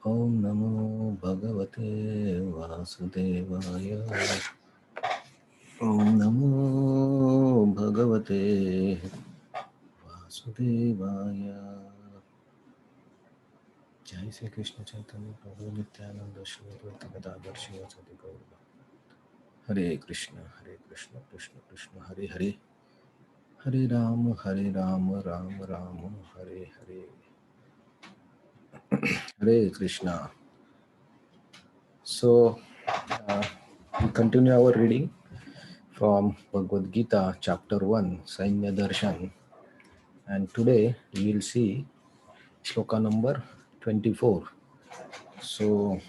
Om Namo Bhagavate Vasudevaya. Om Namo Bhagavate Vasudevaya. Jai Sri Krishna Chaitanya Prabhu Nityananda Shri Advaita Gadadhar Srivasadi Gaura. Hare Krishna, Krishna Krishna, Hare Hare. Hare Rama, Rama Rama, Hare Hare. Hare Krishna. So, we continue our reading from Bhagavad Gita, chapter 1, Sainya Darshan. And today we will see shloka number 24. So,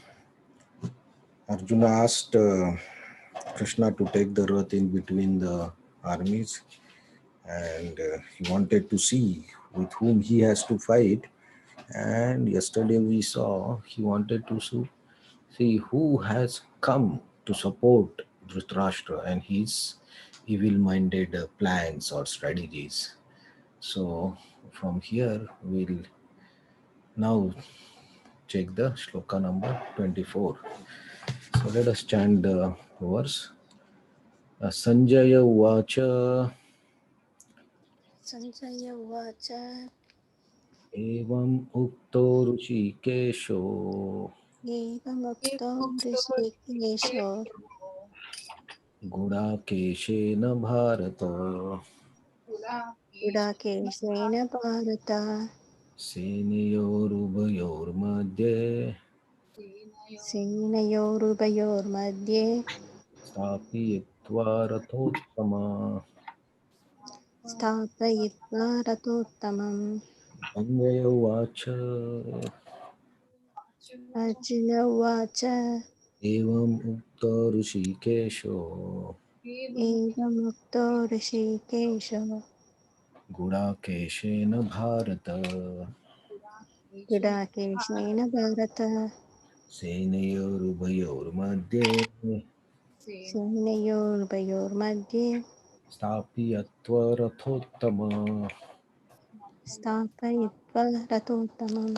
Arjuna asked Krishna to take the Rath in between the armies, and he wanted to see with whom he has to fight. And yesterday we saw he wanted to see who has come to support Dhritarashtra and his evil-minded plans or strategies. So from here we'll now check the shloka number 24. So let us chant the verse. Sanjaya Uvacha Sanjaya Uvacha Evam Ukto Rushikesho Evamukto Rishikesho Gudakeshena Bharata Gudakeshena Bharata Senayorubayormadye Senayorubayormadye Stapiyatva Rathottama. Stapayitva Ratottamam. Sanjaya Uvacha Arjuna Uvacha Evam Ukta Rishikesho Evamukto Rishikesho Gudakeshena Bharata Gudakeshena Bharata Senayorubayormadye Senayorubayormadye Stapiyatva Rathottama. Stapayitva Ratottamam.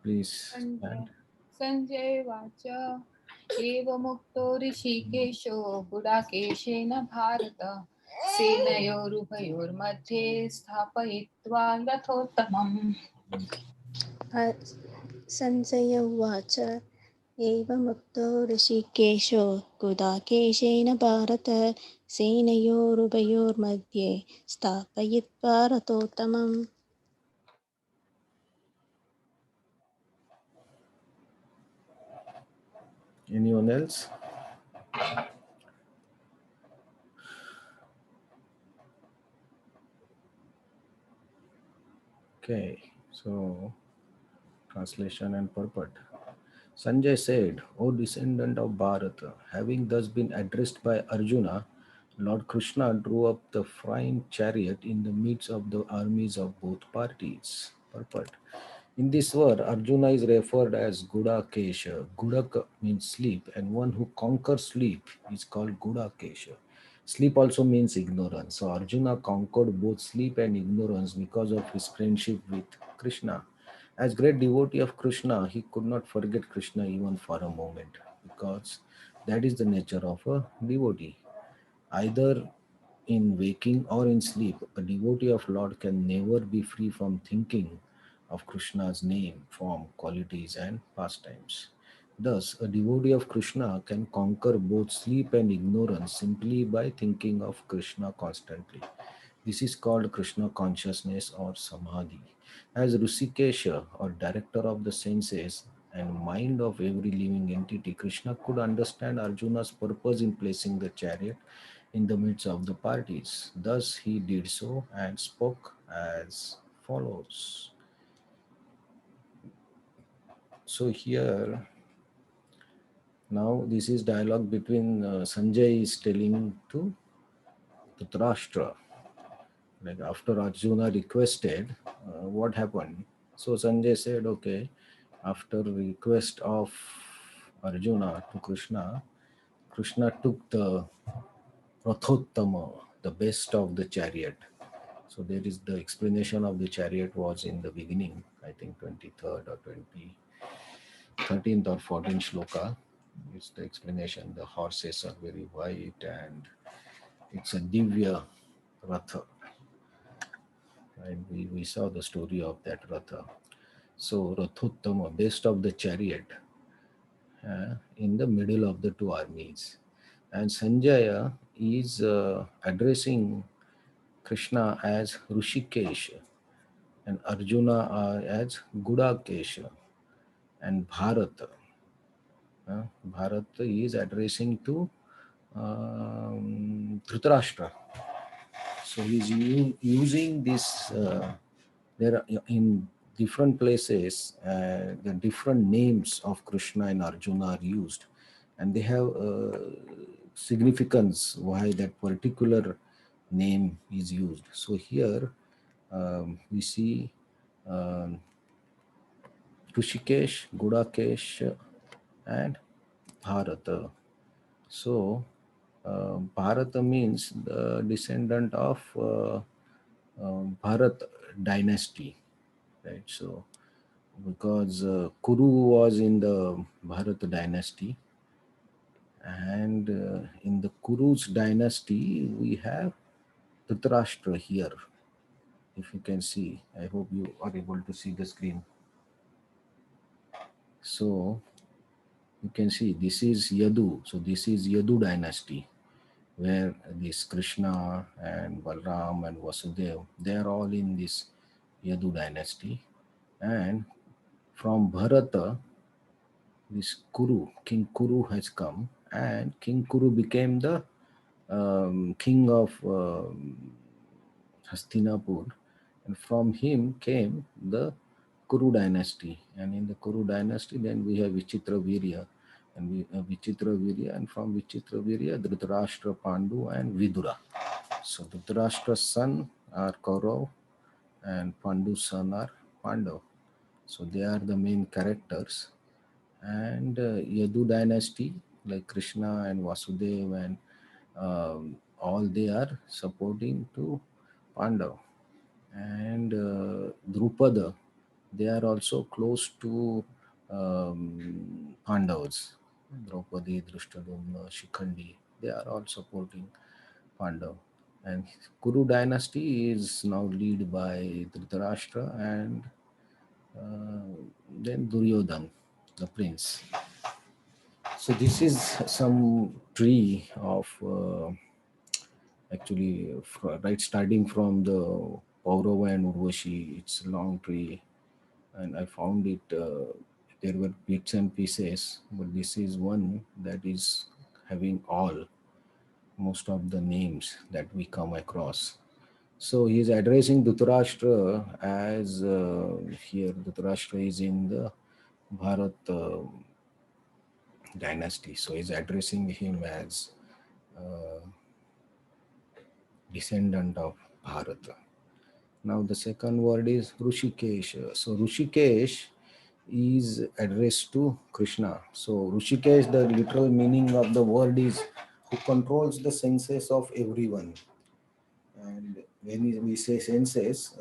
Please stand. Sanjay Vacha Evamukto Rishikesho Gudakeşena Bharata Senayorupayormadhe Sthapayitva Rathottamam. Sanjaya Uvacha एवमुक्तो ऋषिकेशो गुडाकेशेन Bharat सेनयोरुभयोर्मध्ये स्थापयित्वा रथोत्तमम्. Anyone else? Okay, so translation and purport. Sanjay said, O descendant of Bharata, having thus been addressed by Arjuna, Lord Krishna drew up the flying chariot in the midst of the armies of both parties. Purport. In this word, Arjuna is referred as Gudakesha. Gudaka means sleep, and one who conquers sleep is called Gudakesha. Sleep also means ignorance. So Arjuna conquered both sleep and ignorance because of his friendship with Krishna. As great devotee of Krishna, he could not forget Krishna even for a moment, because that is the nature of a devotee. Either in waking or in sleep, a devotee of Lord can never be free from thinking of Krishna's name, form, qualities, and pastimes. Thus, a devotee of Krishna can conquer both sleep and ignorance simply by thinking of Krishna constantly. This is called Krishna consciousness or samadhi. As Rusikesha, or director of the senses and mind of every living entity, Krishna could understand Arjuna's purpose in placing the chariot in the midst of the parties. Thus he did so and spoke as follows. So here, now this is dialogue between Sanjay is telling to Dhritarashtra. Like after Arjuna requested, what happened? So Sanjay said, okay, after request of Arjuna to Krishna, Krishna took the Rathottama, the best of the chariot. So there is the explanation of the chariot was in the beginning, I think 23rd or 13th or 14th shloka. It's the explanation. The horses are very white and it's a Divya Ratha. And we saw the story of that Ratha. So Rathottama, best of the chariot, in the middle of the two armies. And Sanjaya is addressing Krishna as Rishikesh and Arjuna as Gudakesh and Bharata. Bharata is addressing to Dhritarashtra. So he's using this. There are, in different places, the different names of Krishna and Arjuna are used, and they have significance why that particular name is used. So here we see um, Rishikesh, Gudakesh, and Bharata. So Bharata means the descendant of Bharat dynasty, right? So because Kuru was in the Bharat dynasty, and in the Kuru's dynasty we have Dhritarashtra here. If you can see, I hope you are able to see the screen. So you can see this is Yadu. So this is Yadu dynasty, where this Krishna and Balram and Vasudev, they are all in this Yadu dynasty. And from Bharata, this Kuru, King Kuru has come, and King Kuru became the king of Hastinapur, and from him came the Kuru dynasty. And in the Kuru dynasty, then we have Vichitra Virya, and Vichitra Virya, and from Vichitra Virya, Dhritarashtra, Pandu, and Vidura. So Dhritarashtra's son are Kaurav, and Pandu's son are Pandav. So they are the main characters. And Yadu dynasty, like Krishna and Vasudev and all, they are supporting to Pandav. And Drupada, they are also close to Pandavas. Draupadi, Drushtadumna, Shikhandi, they are all supporting Pandav. And Kuru dynasty is now led by Dhritarashtra and then Duryodhan, the prince. So this is some tree of actually right starting from the Paurava and Urvashi. It's a long tree, and I found it. There were bits and pieces, but this is one that is having all most of the names that we come across. So he is addressing Dhritarashtra as here. Dhritarashtra is in the Bharat dynasty, so he's addressing him as descendant of Bharata. Now the second word is Rushikesh. So Rushikesh is addressed to Krishna. So Rushikesh, the literal meaning of the word is who controls the senses of everyone. And when we say senses,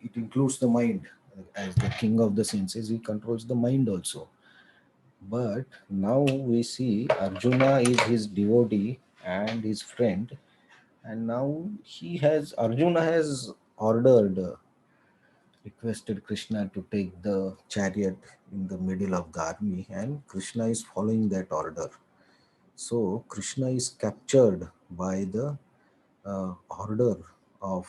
it includes the mind. As the king of the senses, he controls the mind also. But now we see Arjuna is his devotee and his friend, and now Arjuna has ordered, requested Krishna to take the chariot in the middle of the army, and Krishna is following that order. So Krishna is captured by the order of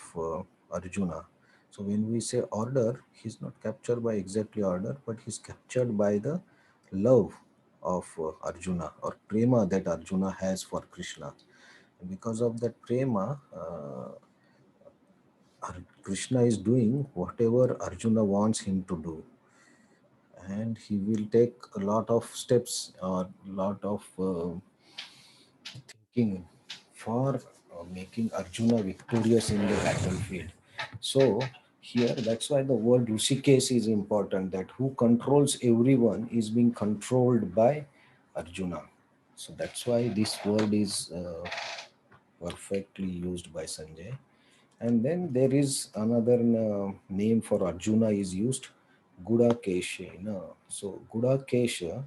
Arjuna. So when we say order, he's not captured by exactly order, but he's captured by the love of Arjuna, or prema that Arjuna has for Krishna. And because of that prema, Krishna is doing whatever Arjuna wants him to do, and he will take a lot of steps or lot of thinking for making Arjuna victorious in the battlefield. So here, that's why the word Rishikesh is important. That who controls everyone is being controlled by Arjuna. So that's why this word is perfectly used by Sanjay. And then there is another name for Arjuna is used, Gudakeshena. So Gudakesha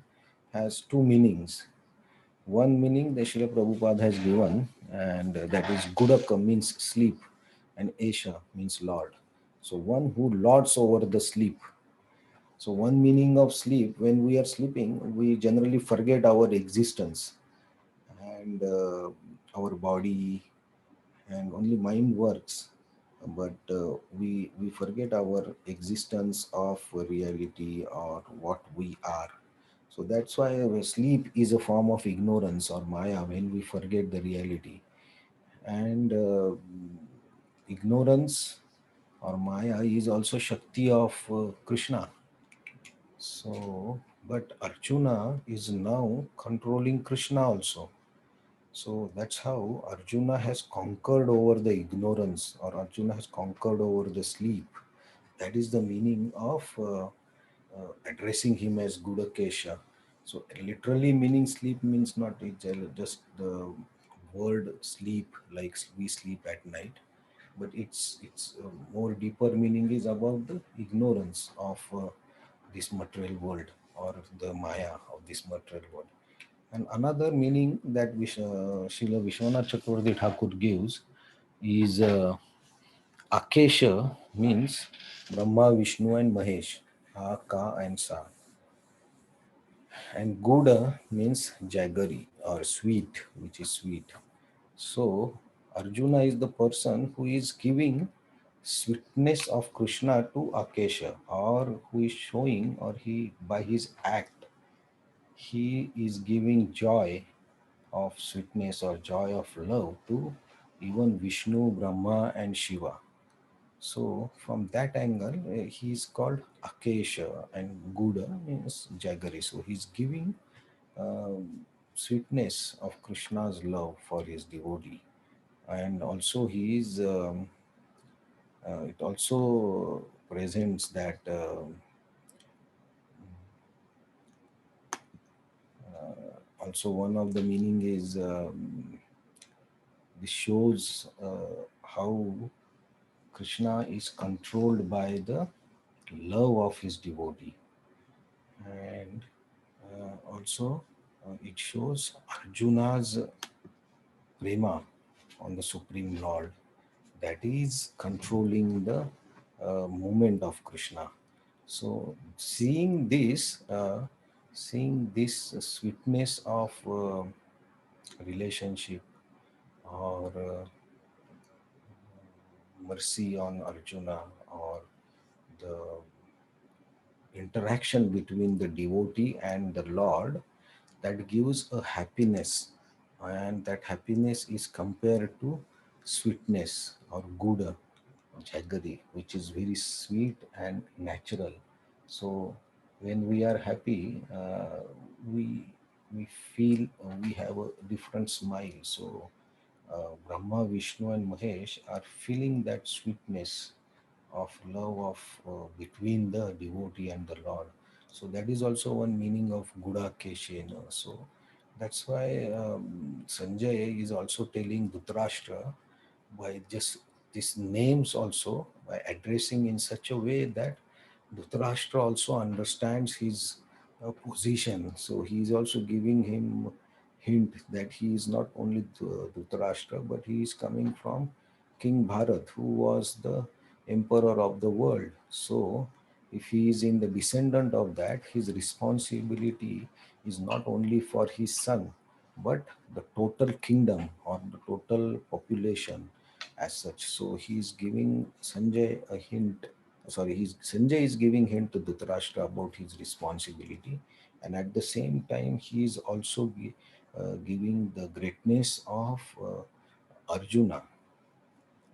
has two meanings. One meaning the Srila Prabhupada has given, and that is Gudaka means sleep, and Esha means Lord. So one who lords over the sleep. So one meaning of sleep, when we are sleeping, we generally forget our existence and our body, and only mind works, but we forget our existence of reality or what we are. So that's why sleep is a form of ignorance or maya, when we forget the reality. And ignorance or maya is also shakti of Krishna. So but Arjuna is now controlling Krishna also. So that's how Arjuna has conquered over the ignorance, or Arjuna has conquered over the sleep. That is the meaning of addressing him as Gudakesha. So literally meaning sleep means not just the word sleep, like we sleep at night, but it's more deeper meaning is about the ignorance of this material world, or the maya of this material world. And another meaning that Srila Vishwanath Chakravarti Thakur gives is Akesha means Brahma, Vishnu, and Mahesh. A, Ka, and Sa. And Goda means Jaggery or sweet, which is sweet. So Arjuna is the person who is giving sweetness of Krishna to Akesha, or who is showing, or he by his act he is giving joy of sweetness or joy of love to even Vishnu, Brahma, and Shiva. So from that angle, he is called Akesha, and Guda means Jaggery. So he's giving sweetness of Krishna's love for his devotee, and also he is. It also presents that also one of the meaning is this shows how Krishna is controlled by the love of his devotee, and also it shows Arjuna's prema on the Supreme Lord, that is controlling the movement of Krishna. So seeing this sweetness of relationship, or mercy on Arjuna, or the interaction between the devotee and the Lord, that gives a happiness, and that happiness is compared to sweetness or guda, jaggery, which is very sweet and natural. So when we are happy, we feel we have a different smile. So Brahma, Vishnu, and Mahesh are feeling that sweetness of love of between the devotee and the Lord. So that is also one meaning of Guda Keshena. So that's why Sanjay is also telling Dhritarashtra by just these names, also by addressing in such a way that Dhritarashtra also understands his position. So he is also giving him hint that he is not only Dhritarashtra, but he is coming from King Bharat, who was the emperor of the world. So if he is in the descendant of that, his responsibility is not only for his son, but the total kingdom or the total population as such. So he is giving Sanjay a hint. Sorry, Sanjay is giving hint to Dhritarashtra about his responsibility, and at the same time, he is also giving the greatness of Arjuna,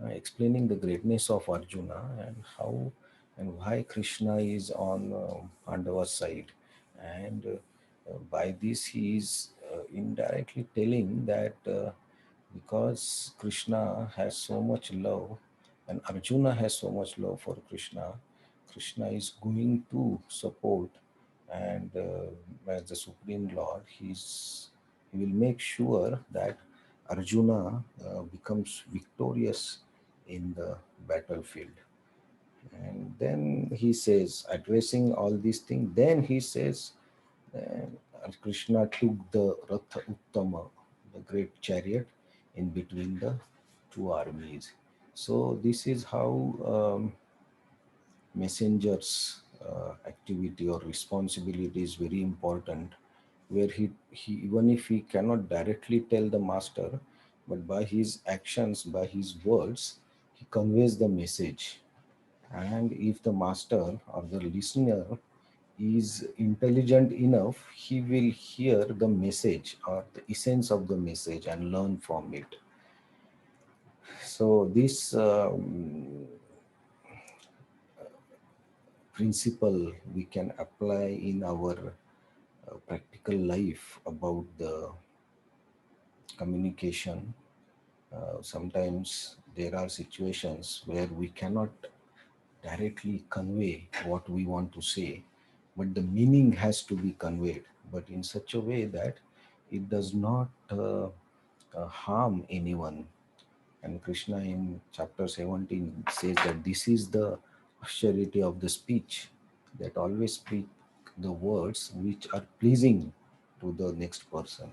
explaining the greatness of Arjuna, and how and why Krishna is on Pandava's side. And by this, he is indirectly telling that because Krishna has so much love, and Arjuna has so much love for Krishna, Krishna is going to support, and as the Supreme Lord, he will make sure that Arjuna becomes victorious in the battlefield. And then he says, addressing all these things, then he says, Krishna took the Ratha Uttama, the great chariot, in between the two armies. So this is how messenger's activity or responsibility is very important, where he even if he cannot directly tell the master, but by his actions, by his words, he conveys the message. And if the master or the listener is intelligent enough, he will hear the message or the essence of the message and learn from it. So this principle we can apply in our practical life about the communication. Sometimes there are situations where we cannot directly convey what we want to say, but the meaning has to be conveyed, but in such a way that it does not harm anyone. And Krishna in chapter 17 says that this is the austerity of the speech, that always speak the words which are pleasing to the next person.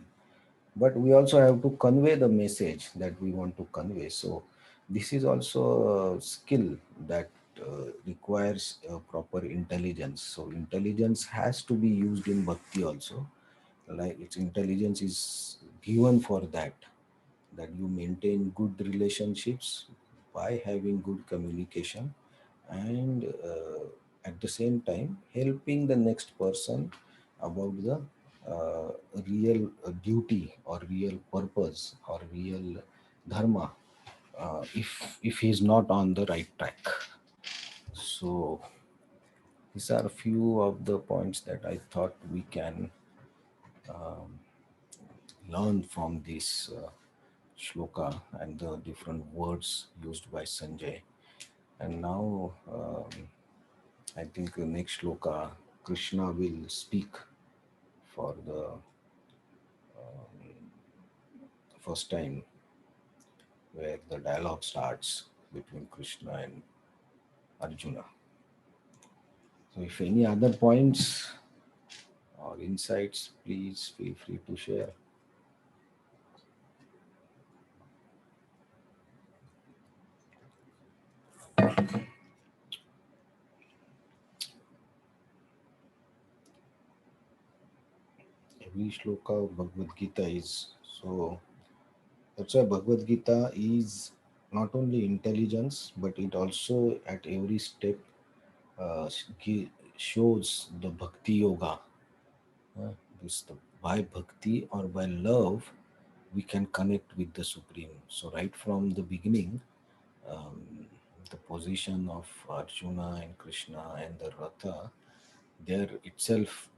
But we also have to convey the message that we want to convey. So this is also a skill that requires proper intelligence. So intelligence has to be used in bhakti also. Like its intelligence is given for that you maintain good relationships by having good communication, and at the same time helping the next person about the uh, real duty or real purpose or real dharma, if he's not on the right track. So these are a few of the points that I thought we can learn from this shloka and the different words used by Sanjay. And now I think the next shloka, Krishna will speak for the first time, where the dialogue starts between Krishna and Arjuna. So, if any other points or insights, please feel free to share. Every shloka of Bhagavad Gita is so. That's why Bhagavad Gita is not only intelligence, but it also at every step uh, shows the bhakti yoga. Uh, this the, by bhakti or by love, we can connect with the Supreme. So right from the beginning, um, the position of Arjuna and Krishna and the Ratha, there itself,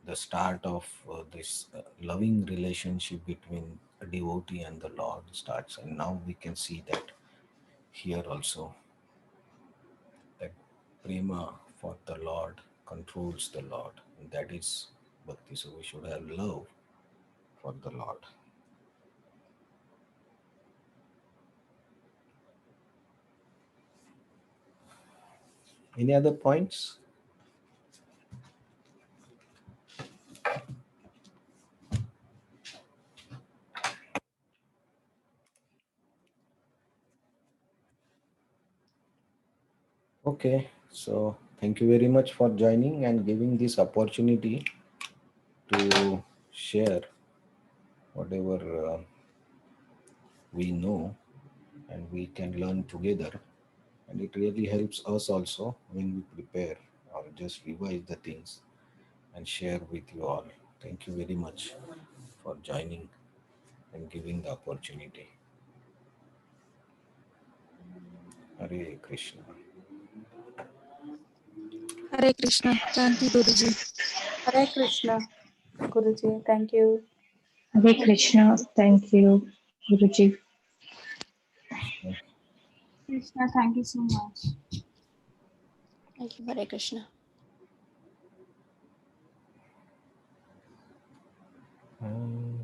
the start of this loving relationship between a devotee and the Lord starts. And now we can see that here also, that prema for the Lord controls the Lord. And that is bhakti. So we should have love for the Lord. Any other points? Okay, so thank you very much for joining and giving this opportunity to share whatever we know and we can learn together. And it really helps us also when we prepare or just revise the things and share with you all. Thank you very much for joining and giving the opportunity. Hare Krishna. Hare Krishna. Thank you, Guruji. Hare Krishna, Guruji. Thank you. Hare Krishna. Thank you, Guruji. Krishna. Krishna, thank you so much. Thank you, Hare Krishna. Um,